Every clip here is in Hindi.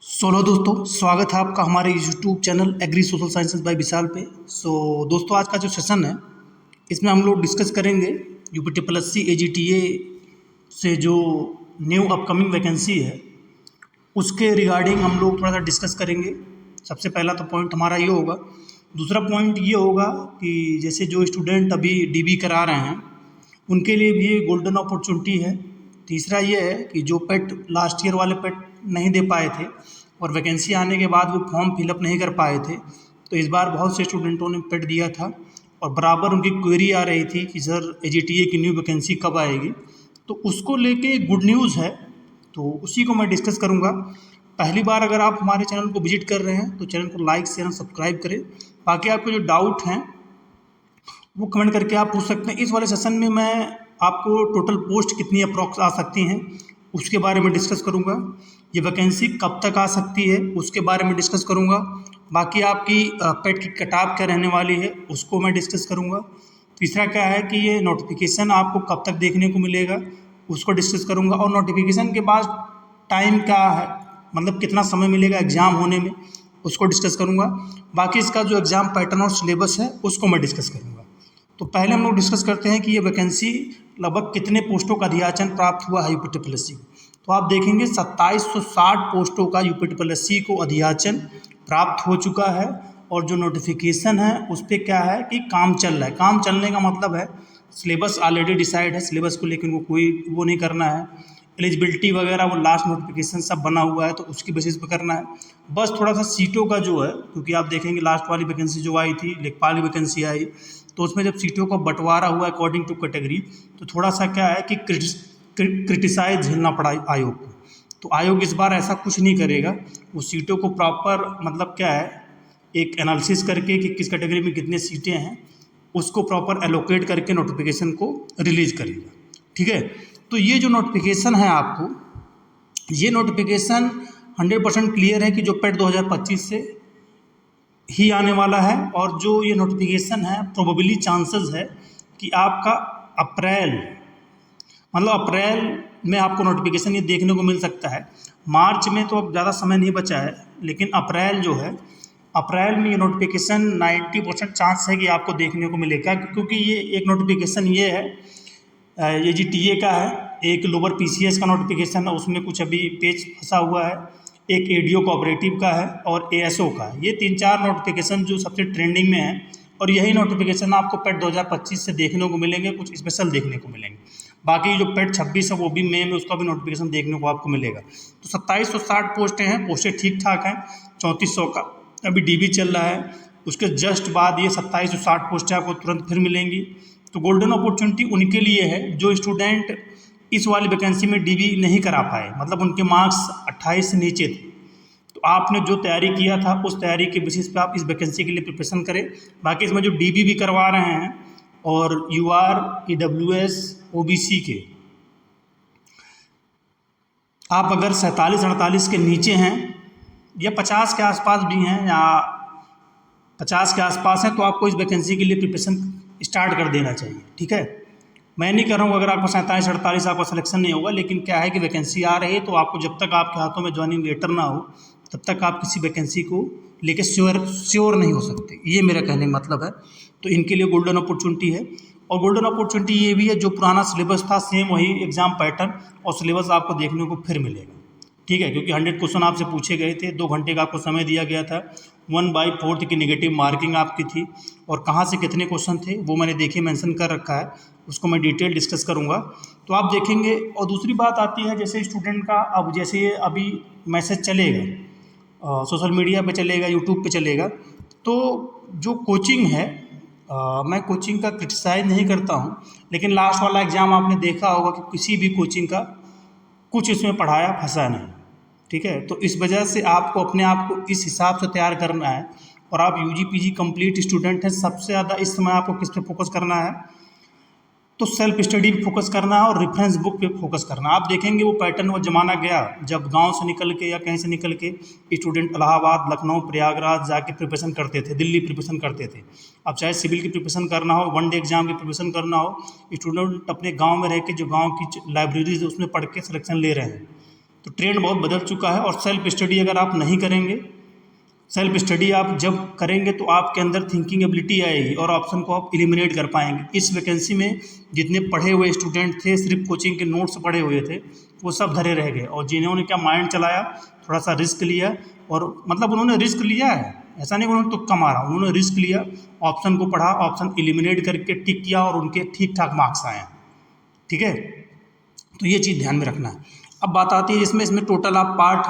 सोलो दोस्तों, स्वागत है आपका हमारे YouTube channel agri social sciences by Vishal पे। दोस्तों, आज का जो सेशन है इसमें हम लोग डिस्कस करेंगे यूपीटीपीएससी एजीटीए से जो न्यू अपकमिंग वैकेंसी है उसके रिगार्डिंग हम लोग थोड़ा सा डिस्कस करेंगे। सबसे पहला तो पॉइंट हमारा ये होगा। दूसरा पॉइंट ये होगा कि जैसे जो स्टूडेंट अभी डीबी करा रहे हैं उनके लिए भी गोल्डन अपॉर्चुनिटी है। तीसरा ये है कि जो पेट लास्ट ईयर वाले पेट नहीं दे पाए थे और वैकेंसी आने के बाद वो फॉर्म फिलअप नहीं कर पाए थे, तो इस बार बहुत से स्टूडेंटों ने पेट दिया था और बराबर उनकी क्वेरी आ रही थी कि सर एजीटीए की न्यू वैकेंसी कब आएगी। तो उसको लेके गुड न्यूज़ है, तो उसी को मैं डिस्कस करूँगा। पहली बार अगर आप हमारे चैनल को विजिट कर रहे हैं तो चैनल को लाइक शेयर सब्सक्राइब करें। बाकी आपके जो डाउट हैं वो कमेंट करके आप पूछ सकते हैं। इस वाले सेशन में मैं आपको टोटल पोस्ट कितनी अप्रॉक्स आ सकती हैं उसके बारे में डिस्कस करूंगा। ये वैकेंसी कब तक आ सकती है उसके बारे में डिस्कस करूंगा। बाकी आपकी पेट की कटाव क्या रहने वाली है उसको मैं डिस्कस करूंगा। तीसरा क्या है कि ये नोटिफिकेशन आपको कब तक देखने को मिलेगा उसको डिस्कस करूंगा। और नोटिफिकेशन के बाद टाइम क्या है, मतलब कितना समय मिलेगा एग्ज़ाम होने में, उसको डिस्कस करूंगा। बाकी इसका जो एग्ज़ाम पैटर्न और सिलेबस है उसको मैं डिस्कस करूंगा। तो पहले हम लोग डिस्कस करते हैं कि ये वैकेंसी लगभग कितने पोस्टों का अधियाचन प्राप्त हुआ है यूपीटीपीएससी को। तो आप देखेंगे 2760 पोस्टों का यूपीटीपीएससी को अधियाचन प्राप्त हो चुका है। और जो नोटिफिकेशन है उस पर क्या है कि काम चल रहा है। काम चलने का मतलब है सिलेबस ऑलरेडी डिसाइड है, सिलेबस को लेकर कोई वो नहीं करना है। एलिजिबिलिटी वगैरह वो लास्ट नोटिफिकेशन सब बना हुआ है तो उसकी बेसिस पे करना है। बस थोड़ा सा सीटों का जो है, क्योंकि आप देखेंगे लास्ट वाली वैकेंसी जो आई थी, लेखपाल की वैकेंसी आई, तो उसमें जब सीटों का बंटवारा हुआ अकॉर्डिंग टू कैटेगरी, तो थोड़ा सा क्या है कि क्रिटिसाइज झेलना पड़ा आयोग को। तो आयोग इस बार ऐसा कुछ नहीं करेगा, वो सीटों को प्रॉपर मतलब क्या है एक एनालिसिस करके कि किस कैटेगरी में कितनी सीटें हैं उसको प्रॉपर एलोकेट करके नोटिफिकेशन को रिलीज करेगा। ठीक है, तो ये जो नोटिफिकेशन है आपको, ये नोटिफिकेशन 100% क्लियर है कि जो पेट 2025 से ही आने वाला है। और जो ये नोटिफिकेशन है प्रोबेबली चांसेस है कि आपका अप्रैल में आपको नोटिफिकेशन ये देखने को मिल सकता है। मार्च में तो अब ज़्यादा समय नहीं बचा है, लेकिन अप्रैल जो है, अप्रैल में ये नोटिफिकेशन 90% चांस है कि आपको देखने को मिलेगा। क्योंकि ये एक नोटिफिकेशन ये है ये जीटीए का है, एक लोअर पीसीएस का नोटिफिकेशन है, उसमें कुछ अभी पेज फंसा हुआ है, एक एडीओ कोऑपरेटिव का है और एएसओ का है। ये 3-4 नोटिफिकेशन जो सबसे ट्रेंडिंग में है और यही नोटिफिकेशन आपको पेट 2025 से देखने को मिलेंगे, कुछ स्पेशल देखने को मिलेंगे। बाकी जो पेट 26 है वो भी मई में उसका भी नोटिफिकेशन देखने को आपको मिलेगा। तो 2760 पोस्टें हैं, पोस्टें ठीक ठाक हैं। 3400 का अभी डीबी चल रहा है, उसके जस्ट बाद ये 2760 पोस्टें आपको तुरंत फिर मिलेंगी। तो गोल्डन अपॉर्चुनिटी उनके लिए है जो स्टूडेंट इस वाली वैकेंसी में डीबी नहीं करा पाए, मतलब उनके मार्क्स 28 से नीचे थे। तो आपने जो तैयारी किया था उस तैयारी के बेसिस पे आप इस वैकेंसी के लिए प्रिपरेशन करें। बाकी इसमें जो डीबी भी करवा रहे हैं और यूआर ईडब्ल्यूएस ओबीसी के आप अगर 47-48 के नीचे हैं या 50 के आसपास भी हैं या 50 के आसपास हैं तो आपको इस वैकेंसी के लिए प्रिपरेशन स्टार्ट कर देना चाहिए। ठीक है, मैं नहीं कर रहा हूँ अगर आपको 47-48 आपका सिलेक्शन नहीं होगा, लेकिन क्या है कि वैकेंसी आ रही है तो आपको जब तक आपके हाथों में ज्वाइनिंग लेटर ना हो तब तक आप किसी वैकेंसी को लेके श्योर नहीं हो सकते, ये मेरा कहने का मतलब है। तो इनके लिए गोल्डन अपॉर्चुनिटी है। और गोल्डन अपॉर्चुनिटी ये भी है जो पुराना सिलेबस था सेम वही एग्जाम पैटर्न और सिलेबस आपको देखने को फिर मिलेगा। ठीक है, क्योंकि 100 क्वेश्चन आपसे पूछे गए थे, 2 घंटे का आपको समय दिया गया था, 1/4 की नेगेटिव मार्किंग आपकी थी और कहाँ से कितने क्वेश्चन थे वो मैंने देखिए मेंशन कर रखा है, उसको मैं डिटेल डिस्कस करूँगा तो आप देखेंगे। और दूसरी बात आती है जैसे स्टूडेंट का, अब जैसे ये अभी मैसेज चलेगा सोशल मीडिया पे चलेगा, यूट्यूब पे चलेगा, तो जो कोचिंग है मैं कोचिंग का क्रिटिसाइज नहीं करता हूँ, लेकिन लास्ट वाला एग्ज़ाम आपने देखा होगा कि किसी भी कोचिंग का कुछ इसमें पढ़ाया फंसा नहीं। ठीक है, तो इस वजह से आपको अपने आप को इस हिसाब से तैयार करना है। और आप यूजी पीजी कंप्लीट स्टूडेंट हैं, सबसे ज़्यादा इस समय आपको किस पे फोकस करना है, तो सेल्फ स्टडी पे फोकस करना है और रेफरेंस बुक पे फोकस करना है। आप देखेंगे वो पैटर्न वो ज़माना गया जब गांव से निकल के या कहीं से निकल के स्टूडेंट इलाहाबाद, लखनऊ, प्रयागराज जाके प्रिपरेशन करते थे, दिल्ली प्रिपरेशन करते थे। अब चाहे सिविल की प्रिपरेशन करना हो, वनडे एग्जाम की प्रिपरेशन करना हो, स्टूडेंट अपने गाँव में रह के जो गाँव की लाइब्रेरीज है उसमें पढ़ के सिलेक्शन ले रहे हैं। तो ट्रेंड बहुत बदल चुका है। और सेल्फ स्टडी अगर आप नहीं करेंगे, सेल्फ स्टडी आप जब करेंगे तो आपके अंदर थिंकिंग एबिलिटी आएगी और ऑप्शन को आप एलिमिनेट कर पाएंगे। इस वैकेंसी में जितने पढ़े हुए स्टूडेंट थे, सिर्फ कोचिंग के नोट्स पढ़े हुए थे, वो सब धरे रह गए। और जिन्होंने क्या माइंड चलाया, थोड़ा सा रिस्क लिया, और मतलब उन्होंने रिस्क लिया है, ऐसा नहीं उन्होंने तुक्का मारा, उन्होंने रिस्क लिया, ऑप्शन को पढ़ा, ऑप्शन एलिमिनेट करके टिक किया और उनके ठीक ठाक मार्क्स आए। ठीक है, तो ये चीज़ ध्यान में रखना है। अब बात आती है इसमें टोटल आप पार्ट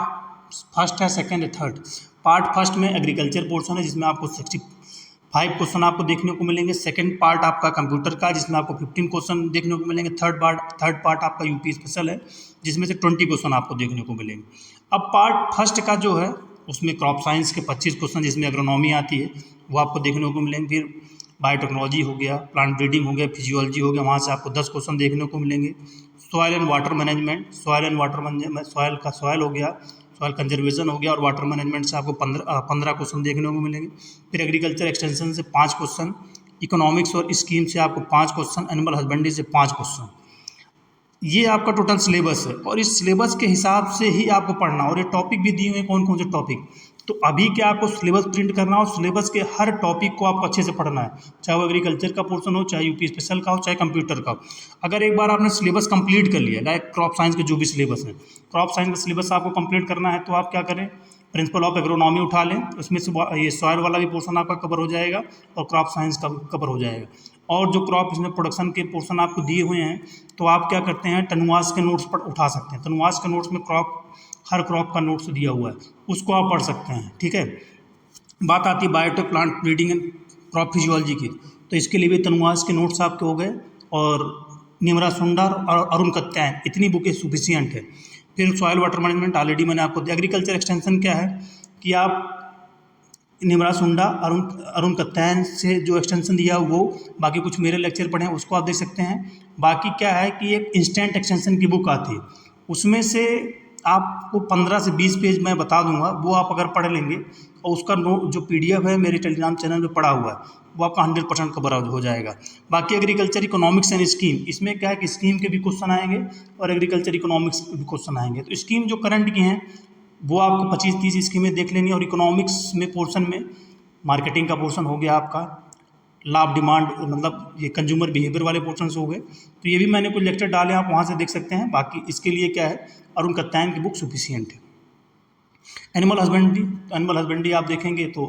फर्स्ट है, सेकंड है, थर्ड। पार्ट फर्स्ट में एग्रीकल्चर पोर्शन है जिसमें आपको 65 क्वेश्चन आपको देखने को मिलेंगे। सेकंड पार्ट आपका कंप्यूटर का जिसमें आपको 15 क्वेश्चन देखने को मिलेंगे। थर्ड पार्ट आपका यूपी स्पेशल है जिसमें से 20 क्वेश्वन आपको देखने को मिलेंगे। अब पार्ट फर्स्ट का जो है उसमें क्रॉप साइंस के 25 क्वेश्चन जिसमें एग्रोनॉमी आती है वो आपको देखने को मिलेंगे। फिर बायोटेक्नोलॉजी हो गया, प्लांट ब्रीडिंग हो गया, फिजियोलॉजी हो गया, वहाँ से आपको 10 क्वेश्चन देखने को मिलेंगे। Soil and water management, soil का सॉयल हो गया, सॉयल कंजर्वेशन हो गया, और वाटर मैनेजमेंट से आपको 15 क्वेश्चन देखने को मिलेंगे। फिर एग्रीकल्चर एक्सटेंशन से 5 क्वेश्चन, इकोनॉमिक्स और स्कीम से आपको 5 क्वेश्चन, एनिमल हस्बेंड्री से 5 क्वेश्चन। ये आपका टोटल सिलेबस है और इस सिलेबस के हिसाब से ही आपको पढ़ना। और ये टॉपिक भी दिए हुए हैं कौन कौन से टॉपिक। तो अभी क्या आपको सिलेबस प्रिंट करना हो, सिलेबस के हर टॉपिक को आपको अच्छे से पढ़ना है, चाहे वो एग्रीकल्चर का पोर्शन हो, चाहे यूपी स्पेशल का हो, चाहे कंप्यूटर का हो। अगर एक बार आपने सिलेबस कंप्लीट कर लिया, लाइक क्रॉप साइंस के जो भी सिलेबस है, क्रॉप साइंस का सिलेबस आपको कंप्लीट करना है, तो आप क्या करें, प्रिंसिपल ऑफ एग्रोनॉमी उठा लें, उसमें से ये सॉयल वाला भी पोर्शन आपका कवर हो जाएगा और क्रॉप साइंस का कवर हो जाएगा। और जो क्रॉप इसमें प्रोडक्शन के पोर्शन आपको दिए हुए हैं, तो आप क्या करते हैं, तनुवास के नोट्स पर उठा सकते हैं। तनुवास के नोट्स में हर क्रॉप का नोट्स दिया हुआ है, उसको आप पढ़ सकते हैं। ठीक है, बात आती है biotech, plant breeding and crop physiology की, तो इसके लिए भी तनुवास के नोट्स आपके हो गए। और निमरा सुंडर और अरुण कत्यायन, इतनी बुकें सुफिशियंट है। फिर सॉयल वाटर मैनेजमेंट ऑलरेडी मैंने आपको दिया। एग्रीकल्चर एक्सटेंशन क्या है कि आप निमरा सुंडा, अरुण कत्यायन से जो एक्सटेंशन दिया वो, बाकी कुछ मेरे लेक्चर पढ़े हैं उसको आप देख सकते हैं। बाकी क्या है कि एक इंस्टेंट एक्सटेंशन की बुक आती है, उसमें से आपको 15 से 20 पेज मैं बता दूंगा, वो आप अगर पढ़ लेंगे और उसका जो PDF है मेरे टेलीग्राम चैनल पे पड़ा हुआ है, वो आपका 100% कवर हो जाएगा। बाकी एग्रीकल्चर इकोनॉमिक्स एंड स्कीम, इसमें क्या है कि स्कीम के भी क्वेश्चन आएंगे और एग्रीकल्चर इकोनॉमिक्स के भी क्वेश्चन आएंगे। तो स्कीम जो करंट की हैं वो आपको 25-30 स्कीमें देख लेनी। और इकोनॉमिक्स में पोर्शन में मार्केटिंग का पोर्शन हो गया आपका, लाभ डिमांड मतलब ये कंज्यूमर बिहेवियर वाले पोर्शन हो गए। तो ये भी मैंने कुछ लेक्चर डाले, आप वहाँ से देख सकते हैं। बाकी इसके लिए क्या है, अरुण कत्यायन की बुक सफिशियंट है। एनिमल हस्बेंड्री आप देखेंगे तो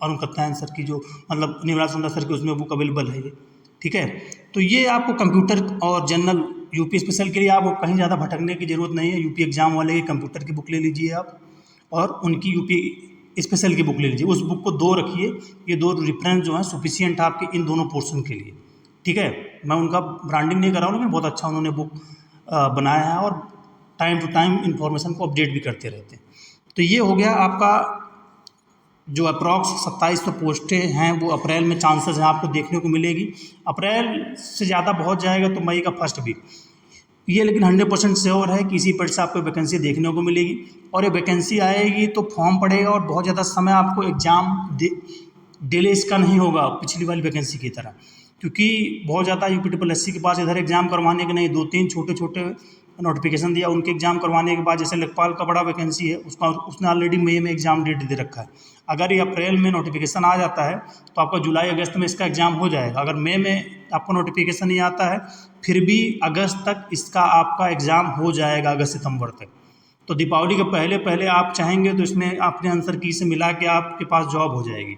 अरुण कत्यायन सर की जो मतलब निवराज सुंदर सर की उसमें बुक अवेलेबल है ये। ठीक है, तो ये आपको कंप्यूटर और जनरल यूपी स्पेशल के लिए आपको कहीं ज़्यादा भटकने की ज़रूरत नहीं है। यूपी एग्जाम वाले की कंप्यूटर की बुक ले लीजिए आप, और उनकी यूपी स्पेशल की बुक ले लीजिए। उस बुक को 2 रखिए, ये 2 रेफरेंस जो है सफिशियंट आपके इन दोनों पोर्शन के लिए। ठीक है, मैं उनका ब्रांडिंग नहीं कर रहा हूँ, लेकिन बहुत अच्छा उन्होंने बुक बनाया है और टाइम टू टाइम इन्फॉर्मेशन को अपडेट भी करते रहते हैं। तो ये हो गया आपका जो अप्रॉक्स 2700 पोस्टें हैं, वो अप्रैल में चांसेस हैं आपको देखने को मिलेगी। अप्रैल से ज़्यादा बहुत जाएगा तो मई का फर्स्ट वीक ये, लेकिन 100% श्योर है कि इसी पर से आपको वैकेंसी देखने को मिलेगी। और ये वैकेंसी आएगी तो फॉर्म पड़ेगा और बहुत ज़्यादा समय आपको एग्ज़ाम डिले इसका नहीं होगा पिछली वाली वैकेंसी की तरह, क्योंकि बहुत ज़्यादा UPSSC के पास इधर एग्ज़ाम करवाने के नहीं, 2-3 छोटे नोटिफिकेशन दिया, उनके एग्ज़ाम करवाने के बाद, जैसे लेखपाल का बड़ा वैकेंसी है उसने ऑलरेडी मई में एग्ज़ाम डेट दे रखा है। अगर ये अप्रैल में नोटिफिकेशन आ जाता है तो आपका जुलाई अगस्त में इसका एग्ज़ाम हो जाएगा। अगर मई में आपको नोटिफिकेशन नहीं आता है फिर भी अगस्त तक इसका आपका एग्ज़ाम हो जाएगा, अगस्त सितंबर तक। तो दीपावली के पहले पहले आप चाहेंगे तो इसमें आपने आंसर की से मिला के आपके पास जॉब हो जाएगी।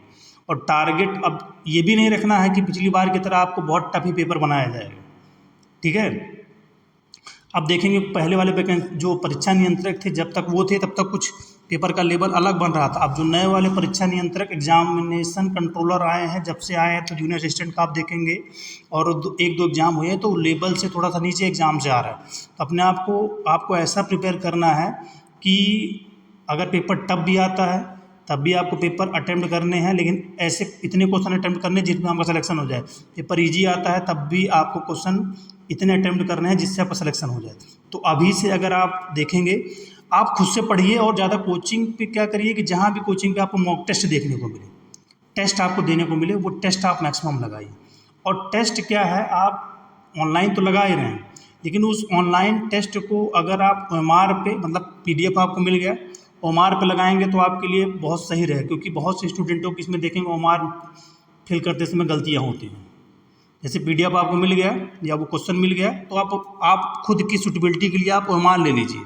और टारगेट अब ये भी नहीं रखना है कि पिछली बार की तरह आपको बहुत टफ ही पेपर बनाया जाएगा। ठीक है, अब देखेंगे पहले वाले वैकेंसी जो परीक्षा नियंत्रक थे जब तक वो थे तब तक कुछ पेपर का लेवल अलग बन रहा था। अब जो नए वाले परीक्षा नियंत्रक एग्जामिनेशन कंट्रोलर आए हैं, जब से आए हैं तो जूनियर असिस्टेंट का आप देखेंगे और 1-2 एग्जाम हुए हैं तो लेवल से थोड़ा सा नीचे एग्जाम से आ रहा है। तो अपने आपको ऐसा प्रिपेयर करना है कि अगर पेपर टफ भी आता है तब भी आपको पेपर अटेम्प्ट करने हैं, लेकिन ऐसे इतने क्वेश्चन अटेम्प्ट करने जिसमें आपका सिलेक्शन हो जाए। पेपर ईजी आता है तब भी आपको क्वेश्चन इतने अटेम्प्ट करने हैं जिससे आपका सिलेक्शन हो जाए। तो अभी से अगर आप देखेंगे, आप खुद से पढ़िए और ज़्यादा कोचिंग पे क्या करिए कि जहाँ भी कोचिंग पे आपको मॉक टेस्ट देखने को मिले, टेस्ट आपको देने को मिले, वो टेस्ट आप मैक्सिमम लगाइए। और टेस्ट क्या है, आप ऑनलाइन तो लगा ही रहे हैं, लेकिन उस ऑनलाइन टेस्ट को अगर आप OMR पे मतलब PDF आपको मिल गया, OMR पे लगाएंगे तो आपके लिए बहुत सही रहे, क्योंकि बहुत से स्टूडेंटों की इसमें देखेंगे OMR फिल करते समय गलतियाँ होती हैं। जैसे PDF आपको मिल गया या वो क्वेश्चन मिल गया तो आप खुद की सुटेबिलिटी के लिए आप OMR ले लीजिए,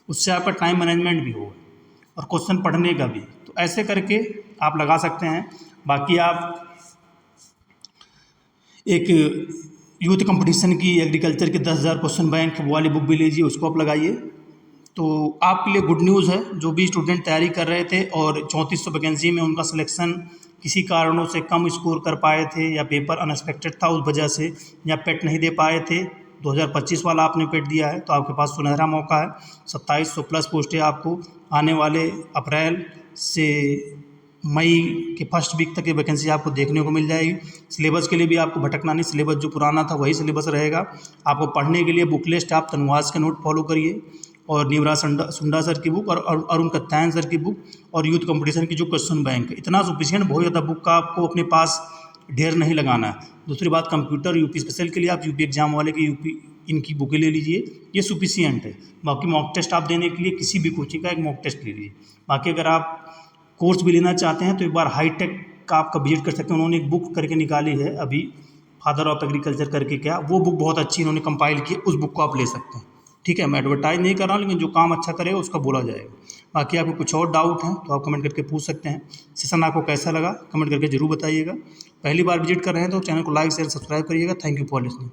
उससे आपका टाइम मैनेजमेंट भी होगा और क्वेश्चन पढ़ने का भी। तो ऐसे करके आप लगा सकते हैं। बाकी आप एक यूथ कंपटीशन की एग्रीकल्चर के 10,000 क्वेश्चन बैंक वाली बुक भी लीजिए, उसको आप लगाइए। तो आपके लिए गुड न्यूज़ है, जो भी स्टूडेंट तैयारी कर रहे थे और 3400 वैकेंसी में उनका सिलेक्शन किसी कारणों से कम स्कोर कर पाए थे या पेपर अनएक्सपेक्टेड था उस वजह से, या पेट नहीं दे पाए थे, 2025 वाला आपने पेट दिया है तो आपके पास सुनहरा मौका है। 2700 प्लस पोस्टें आपको आने वाले अप्रैल से मई के फर्स्ट वीक तक ये वैकेंसी आपको देखने को मिल जाएगी। सिलेबस के लिए भी आपको भटकना नहीं, सिलेबस जो पुराना था वही सिलेबस रहेगा। आपको पढ़ने के लिए बुक लिस्ट आप तनुवाज के नोट फॉलो करिए और नीवरा सुंडा सर की बुक और अरुण कत्यायन सर की बुक और यूथ कंपटीशन की जो क्वेश्चन बैंक है, इतना सफिशिएंट, बहुत ज़्यादा बुक का आपको अपने पास ढेर नहीं लगाना है। दूसरी बात, कंप्यूटर यूपी स्पेशल के लिए आप यूपी एग्जाम वाले की यूपी इनकी बुकें ले लीजिए, ये सफिशिएंट है। बाकी मॉक टेस्ट आप देने के लिए किसी भी कोचिंग का एक मॉक टेस्ट ले लीजिए। बाकी अगर आप कोर्स भी लेना चाहते हैं तो एक बार हाईटेक का आपका विजिट कर सकते हैं, उन्होंने एक बुक करके निकाली है अभी, फादर ऑफ एग्रीकल्चर करके, क्या वो बुक बहुत अच्छी इन्होंने कंपाइल की, उस बुक को आप ले सकते हैं। ठीक है, मैं एडवर्टाइज नहीं कर रहा हूँ, लेकिन जो काम अच्छा करेगा उसका बोला जाएगा। बाकी आपको कुछ और डाउट हैं तो आप कमेंट करके पूछ सकते हैं। सेशन आपको कैसा लगा कमेंट करके जरूर बताइएगा। पहली बार विजिट कर रहे हैं तो चैनल को लाइक शेयर सब्सक्राइब करिएगा। Thank you for listening.